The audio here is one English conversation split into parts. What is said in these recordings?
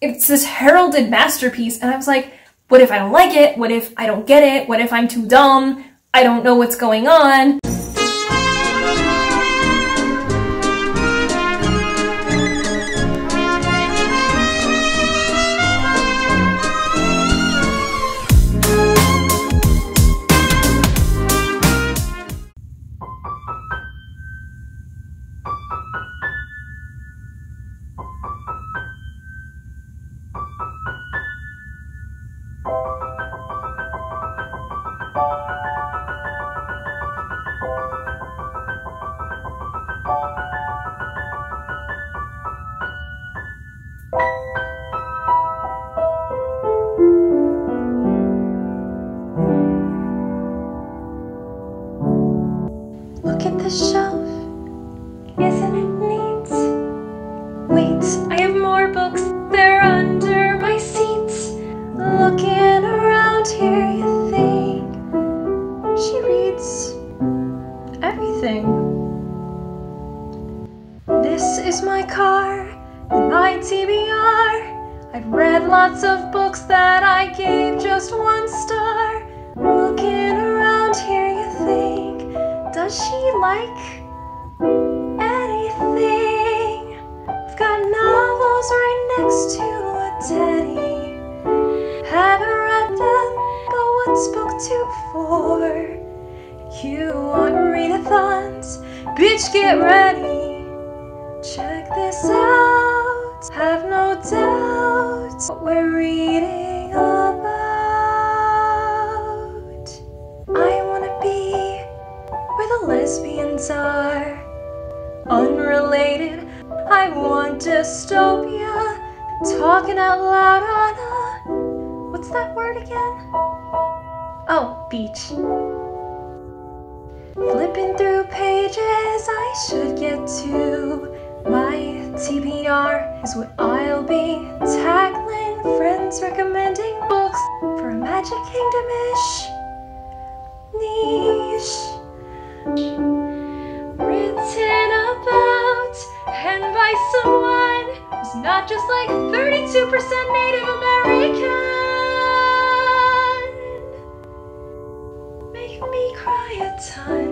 it's this heralded masterpiece, and I was like, what if I don't like it? What if I don't get it? What if I'm too dumb? I don't know what's going on. Look at this shelf, isn't it neat? Wait, I have more books, they're under my seat. Looking around here, you think she reads everything. This is my car, and my TBR. I've read lots of books that I gave just 1 star. Looking around here, you think, does she like anything? I've got novels right next to a teddy. Haven't read them, but what's book 2 for? You want readathons? Bitch, get ready. Check this out. Have no doubt what we're reading about. I wanna be where the lesbians are. Unrelated, I want dystopia. Talking out loud on a... what's that word again? Oh, beach. Flipping through pages, I should get to. My TBR is what I'll be tackling. Friends recommending books for a Magic Kingdom-ish niche. Written about and by someone who's not just like 32% Native American. Make me cry a ton.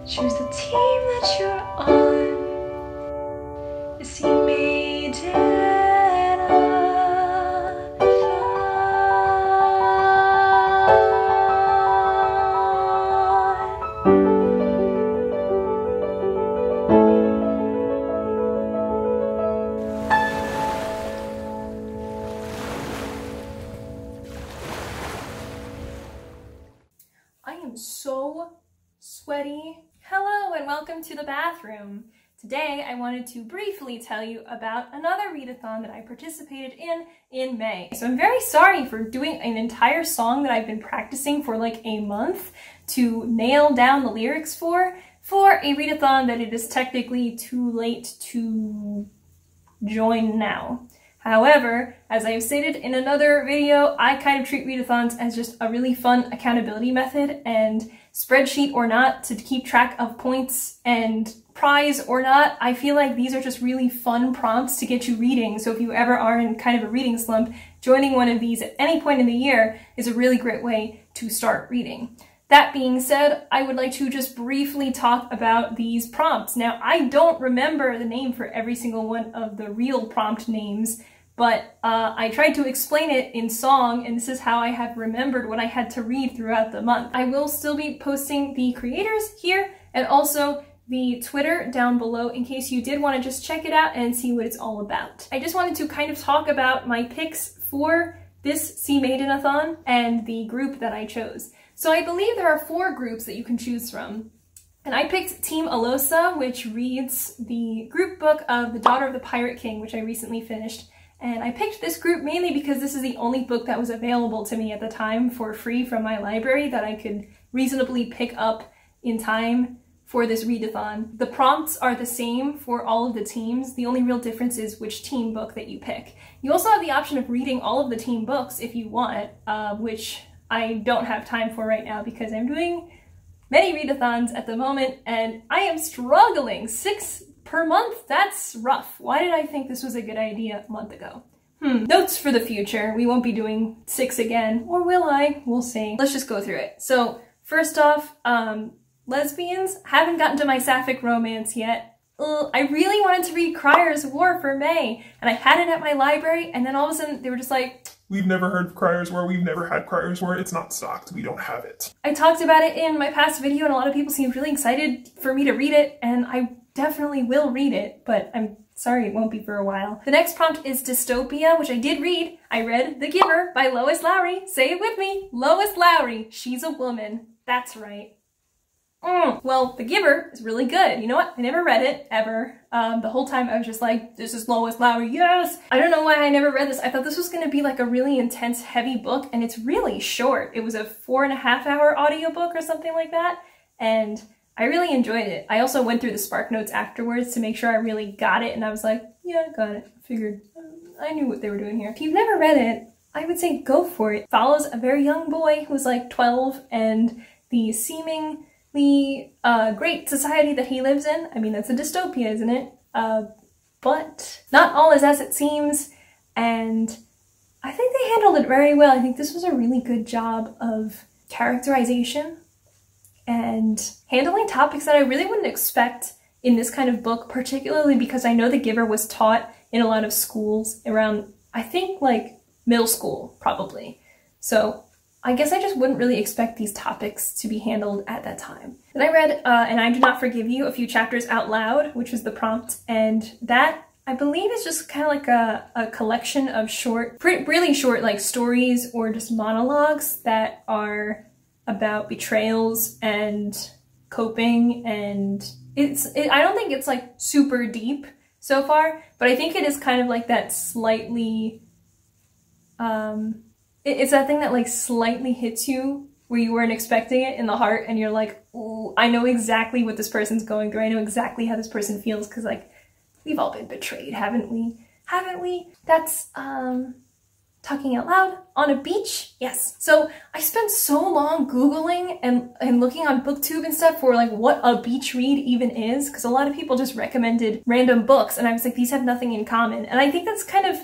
Choose the team that you're on. I am so sweaty. Hello and welcome to the bathroom. Today I wanted to briefly tell you about another readathon that I participated in May. So I'm very sorry for doing an entire song that I've been practicing for like a month to nail down the lyrics for a readathon that it is technically too late to join now. However, as I have stated in another video, I kind of treat readathons as just a really fun accountability method, and spreadsheet or not, to keep track of points and prize or not, I feel like these are just really fun prompts to get you reading. So if you ever are in kind of a reading slump, joining one of these at any point in the year is a really great way to start reading. That being said, I would like to just briefly talk about these prompts. Now, I don't remember the name for every single one of the real prompt names, but I tried to explain it in song, and this is how I have remembered what I had to read throughout the month. I will still be posting the creators here and also the Twitter down below in case you did want to just check it out and see what it's all about. I just wanted to kind of talk about my picks for this SeaMaydenathon and the group that I chose. So I believe there are 4 groups that you can choose from. And I picked Team Alosa, which reads the group book of The Daughter of the Pirate King, which I recently finished. And I picked this group mainly because this is the only book that was available to me at the time for free from my library that I could reasonably pick up in time for this readathon. The prompts are the same for all of the teams. The only real difference is which team book that you pick. You also have the option of reading all of the team books if you want, which I don't have time for right now because I'm doing many readathons at the moment and I am struggling. 6 per month? That's rough. Why did I think this was a good idea a month ago? Notes for the future. We won't be doing 6 again, or will I? We'll see. Let's just go through it. So first off, lesbians. Haven't gotten to my sapphic romance yet. I really wanted to read Cryer's War for May, and I had it at my library, and then all of a sudden they were just like, we've never heard of Cryer's War, we've never had Cryer's War, it's not stocked, we don't have it. I talked about it in my past video, and a lot of people seemed really excited for me to read it, and I definitely will read it, but I'm sorry it won't be for a while. The next prompt is Dystopia, which I did read. I read The Giver by Lois Lowry. Say it with me, Lois Lowry. She's a woman. That's right. Well, The Giver is really good. You know what? I never read it, ever. The whole time I was just like, this is Lois Lowry, yes! I don't know why I never read this. I thought this was gonna be like a really intense, heavy book, and it's really short. It was a 4.5-hour audiobook or something like that, and I really enjoyed it. I also went through the Spark Notes afterwards to make sure I really got it, and I was like, yeah, I got it. I figured, I knew what they were doing here. If you've never read it, I would say go for it. It follows a very young boy who's like 12, and the seemingly great society that he lives in. I mean, that's a dystopia, isn't it? But not all is as it seems, and I think they handled it very well. I think this was a really good job of characterization and handling topics that I really wouldn't expect in this kind of book, particularly because I know The Giver was taught in a lot of schools around, I think, like middle school, probably. So I guess I just wouldn't really expect these topics to be handled at that time. Then I read And I Do Not Forgive You, a few chapters out loud, which was the prompt, and that, I believe, is just kind of like a collection of really short, like stories or just monologues that are about betrayals and coping, and I don't think it's like super deep so far, but I think it is kind of like that slightly, it's that thing that like slightly hits you where you weren't expecting it in the heart, and you're like, ooh, I know exactly what this person's going through. I know exactly how this person feels, because like, we've all been betrayed, haven't we? Haven't we? That's, talking out loud. On a beach? Yes. So I spent so long Googling and looking on BookTube and stuff for like what a beach read even is, because a lot of people just recommended random books, and I was like, these have nothing in common. And I think that's kind of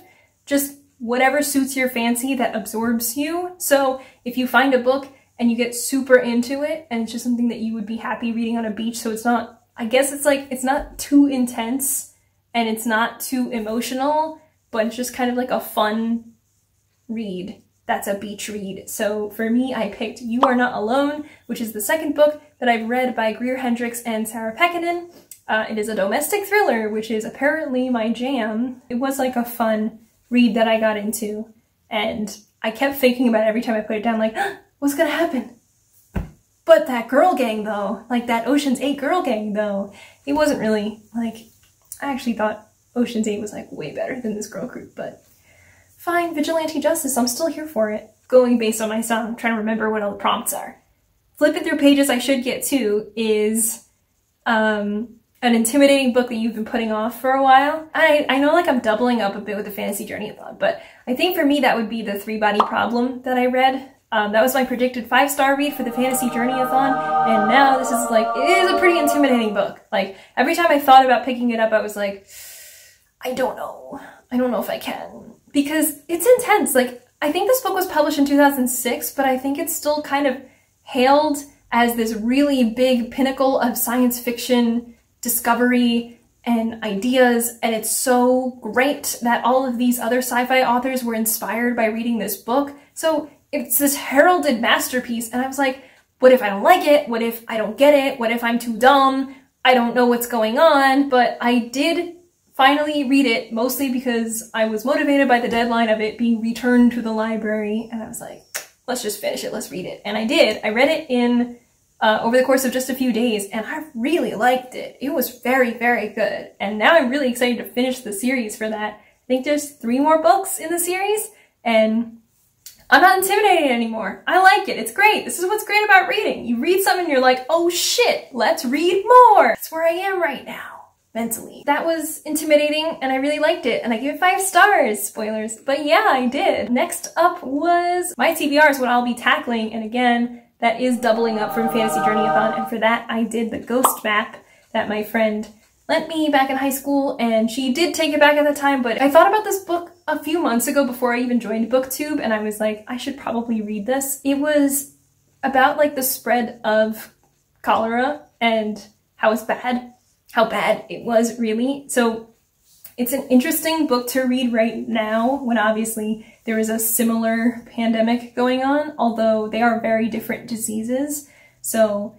just whatever suits your fancy that absorbs you. So if you find a book and you get super into it, and it's just something that you would be happy reading on a beach, so it's not, I guess it's like, it's not too intense and it's not too emotional, but it's just kind of like a fun read. That's a beach read. So for me, I picked You Are Not Alone, which is the second book that I've read by Greer Hendricks and Sarah Pekkanen. It is a domestic thriller, which is apparently my jam. It was like a fun read that I got into, and I kept thinking about it every time I put it down, like, what's gonna happen? But that girl gang though, like that Ocean's 8 girl gang though, it wasn't really, like, I actually thought Ocean's 8 was like way better than this girl group, but fine, vigilante justice, I'm still here for it. Going based on my song, I'm trying to remember what all the prompts are. Flipping through pages I should get to is an intimidating book that you've been putting off for a while. I know like I'm doubling up a bit with the Fantasy Journey-a-thon, but I think for me that would be The Three-Body Problem that I read. That was my predicted 5-star read for the Fantasy Journey-a-thon, and now this is like, it is a pretty intimidating book. Like, every time I thought about picking it up, I was like, I don't know if I can. Because it's intense. Like, I think this book was published in 2006, but I think it's still kind of hailed as this really big pinnacle of science fiction discovery and ideas, and it's so great that all of these other sci-fi authors were inspired by reading this book. So it's this heralded masterpiece, and I was like, what if I don't like it? What if I don't get it? What if I'm too dumb? I don't know what's going on. But I did finally read it, mostly because I was motivated by the deadline of it being returned to the library, and I was like, let's just finish it, let's read it. And I did. I read it in over the course of just a few days, and I really liked it. It was very, very good. And now I'm really excited to finish the series for that. I think there's 3 more books in the series, and I'm not intimidated anymore. I like it. It's great. This is what's great about reading. You read something and you're like, oh shit, let's read more. That's where I am right now. Mentally. That was intimidating, and I really liked it, and I gave it 5 stars. Spoilers. But yeah, I did. Next up was my TBR is what I'll be tackling, and again, that is doubling up from Fantasy Journey-a-thon, and for that I did the ghost map that my friend lent me back in high school, and she did take it back at the time, but I thought about this book a few months ago before I even joined BookTube, and I was like, I should probably read this. It was about like the spread of cholera and how bad it was really. So it's an interesting book to read right now when obviously there is a similar pandemic going on, although they are very different diseases. So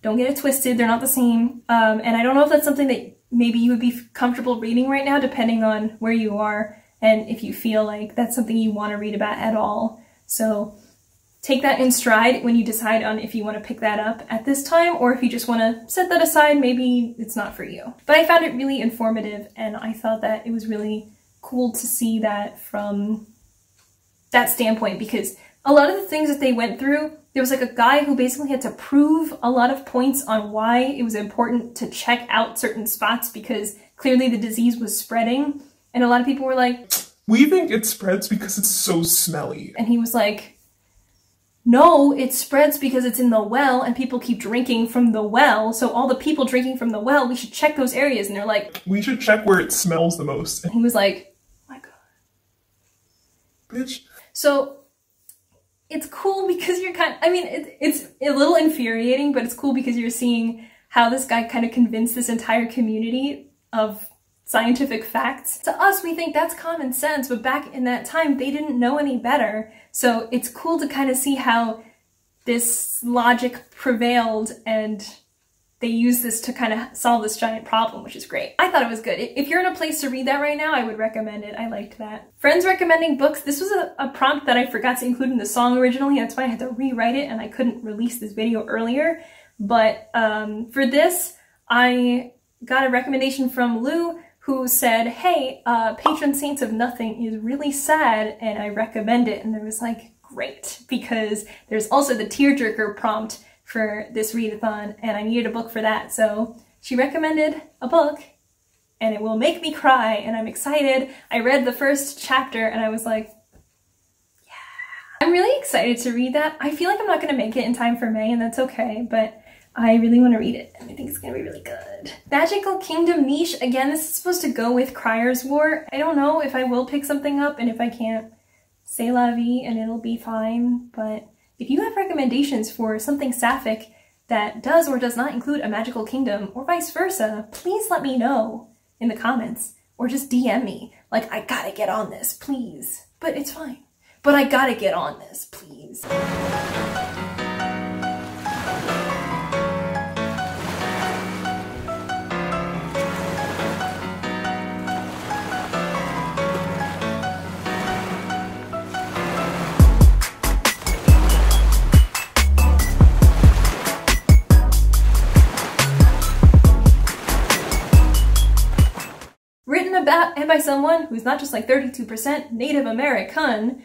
don't get it twisted, they're not the same. And I don't know if that's something that maybe you would be comfortable reading right now, depending on where you are and if you feel like that's something you want to read about at all. So take that in stride when you decide on if you want to pick that up at this time, or if you just want to set that aside, maybe it's not for you. But I found it really informative, and I thought that it was really cool to see that from that standpoint, because a lot of the things that they went through, there was like a guy who basically had to prove a lot of points on why it was important to check out certain spots, because clearly the disease was spreading. And a lot of people were like, we think it spreads because it's so smelly. And he was like, no, it spreads because it's in the well and people keep drinking from the well. So all the people drinking from the well, we should check those areas. And they're like, we should check where it smells the most. And he was like, oh my God. Bitch. So it's cool because you're it's a little infuriating, but it's cool because you're seeing how this guy kind of convinced this entire community of scientific facts. To us, we think that's common sense, but back in that time, they didn't know any better. So it's cool to kind of see how this logic prevailed and they used this to kind of solve this giant problem, which is great. I thought it was good. If you're in a place to read that right now, I would recommend it. I liked that. Friends recommending books. This was a prompt that I forgot to include in the song originally. That's why I had to rewrite it and I couldn't release this video earlier. But for this, I got a recommendation from Lou, who said, hey, Patron Saints of Nothing is really sad and I recommend it. And I was like, great, because there's also the tearjerker prompt for this readathon and I needed a book for that. So she recommended a book and it will make me cry and I'm excited. I read the first chapter and I was like, yeah. I'm really excited to read that. I feel like I'm not gonna make it in time for May and that's okay, but I really want to read it, and I think it's going to be really good. Magical Kingdom niche. Again, this is supposed to go with Crier's War. I don't know if I will pick something up, and if I can't, c'est la vie, and it'll be fine. But if you have recommendations for something sapphic that does or does not include a magical kingdom, or vice versa, please let me know in the comments, or just DM me. Like, I gotta get on this, please. But it's fine. But I gotta get on this, please. About and by someone who's not just like 32% Native American,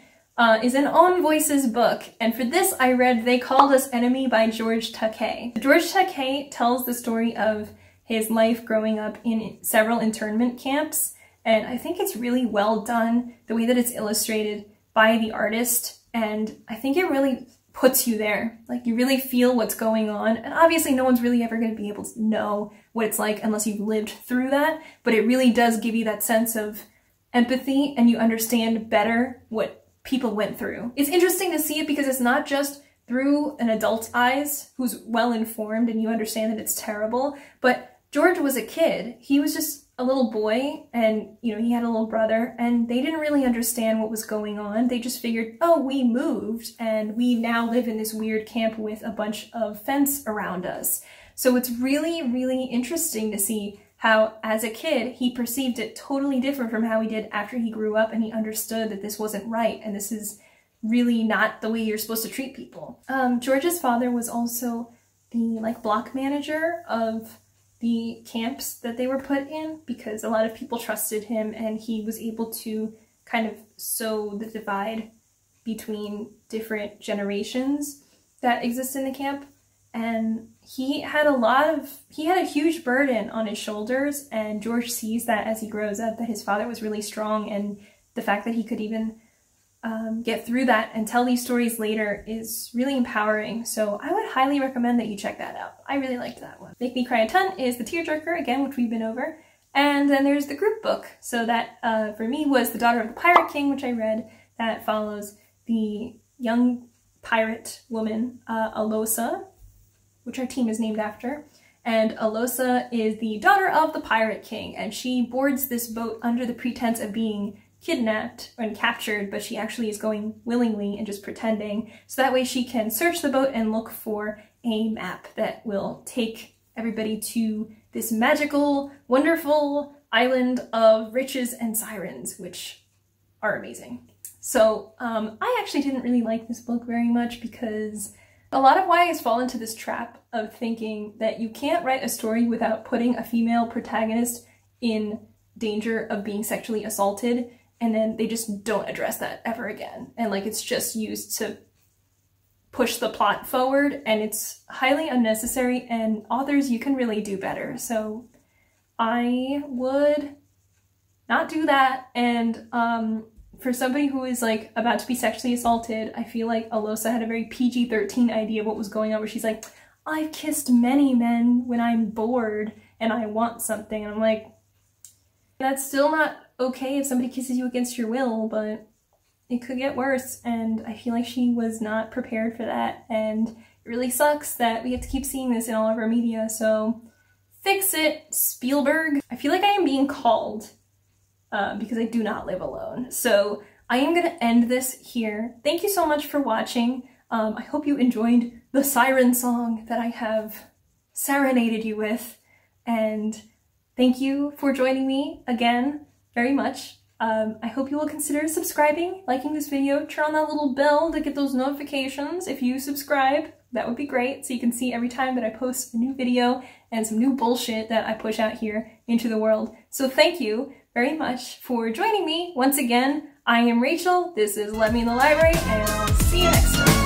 is an Own Voices book. And for this I read They Called Us Enemy by George Takei. George Takei tells the story of his life growing up in several internment camps, and I think it's really well done, the way that it's illustrated by the artist, and I think it really puts you there. Like, you really feel what's going on, and obviously no one's really ever going to be able to know what it's like unless you've lived through that, but it really does give you that sense of empathy and you understand better what people went through. It's interesting to see it because it's not just through an adult's eyes who's well informed and you understand that it's terrible, but George was a kid. He was just a little boy, and you know, he had a little brother, and they didn't really understand what was going on. They just figured, oh, we moved and we now live in this weird camp with a bunch of fence around us. So it's really, really interesting to see how, as a kid, he perceived it totally different from how he did after he grew up and he understood that this wasn't right and this is really not the way you're supposed to treat people. George's father was also the block manager of the camps that they were put in, because a lot of people trusted him and he was able to kind of sow the divide between different generations that exist in the camp. And he had a huge burden on his shoulders, and George sees that as he grows up, that his father was really strong, and the fact that he could even get through that and tell these stories later is really empowering. So I would highly recommend that you check that out. I really liked that one. Make Me Cry a Ton is the tearjerker, again, which we've been over. And then there's the group book. So that, for me, was The Daughter of the Pirate King, which I read, that follows the young pirate woman, Alosa, which our team is named after. And Alosa is the daughter of the Pirate King, and she boards this boat under the pretense of being kidnapped and captured, but she actually is going willingly and just pretending, so that way she can search the boat and look for a map that will take everybody to this magical, wonderful island of riches and sirens, which are amazing. So I actually didn't really like this book very much because a lot of YAs fall into this trap of thinking that you can't write a story without putting a female protagonist in danger of being sexually assaulted, and then they just don't address that ever again. And like, it's just used to push the plot forward, and it's highly unnecessary, and authors, you can really do better. So I would not do that. And for somebody who is like about to be sexually assaulted, I feel like Alosa had a very PG-13 idea of what was going on, where she's like, I've kissed many men when I'm bored and I want something. And I'm like, that's still not okay if somebody kisses you against your will, but it could get worse. And I feel like she was not prepared for that. And it really sucks that we have to keep seeing this in all of our media. So fix it, Spielberg. I feel like I am being called because I do not live alone. So I am going to end this here. Thank you so much for watching. I hope you enjoyed the siren song that I have serenaded you with. And thank you for joining me again very much. I hope you will consider subscribing, liking this video, turn on that little bell to get those notifications if you subscribe. That would be great, so you can see every time that I post a new video and some new bullshit that I push out here into the world. So thank you very much for joining me. Once again, I am Rachel, this is Let Me in the Library, and I'll see you next time.